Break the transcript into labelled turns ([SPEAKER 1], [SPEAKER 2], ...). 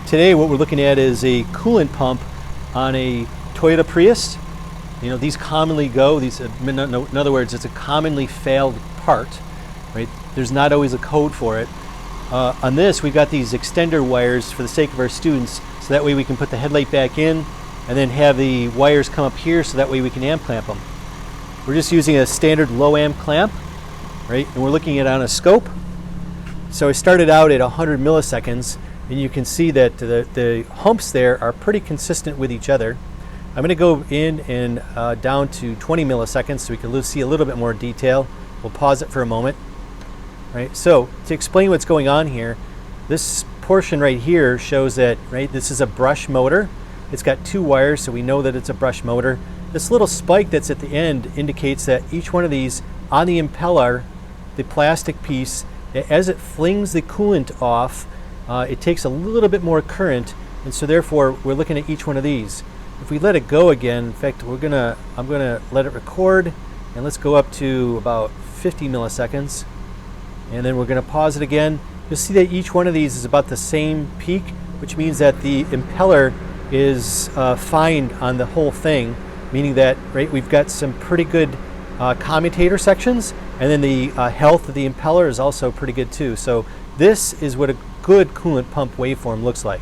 [SPEAKER 1] Today what we're looking at is a coolant pump on a Toyota Prius. You know, these commonly go, in other words, it's a commonly failed part, right? There's not always a code for it. On this, we've got these extender wires for the sake of our students, so that way we can put the headlight back in and then have the wires come up here so that way we can amp clamp them. We're just using a standard low amp clamp, right? And we're looking at it on a scope. So I started out at 100 milliseconds, and you can see that the humps there are pretty consistent with each other. I'm going to go in and down to 20 milliseconds so we can see a little bit more detail. We'll pause it for a moment. Right, so to explain what's going on here, this portion right here shows that, right, this is a brush motor. It's got two wires, so we know that it's a brush motor. This little spike that's at the end indicates that each one of these on the impeller, the plastic piece, as it flings the coolant off, it takes a little bit more current, and so therefore we're looking at each one of these. If we let it go again, in fact, I'm gonna let it record, and let's go up to about 50 milliseconds. And then we're going to pause it again. You'll see that each one of these is about the same peak, which means that the impeller is fine on the whole thing, meaning that, right, we've got some pretty good commutator sections, and then the health of the impeller is also pretty good too. So this is what a good coolant pump waveform looks like.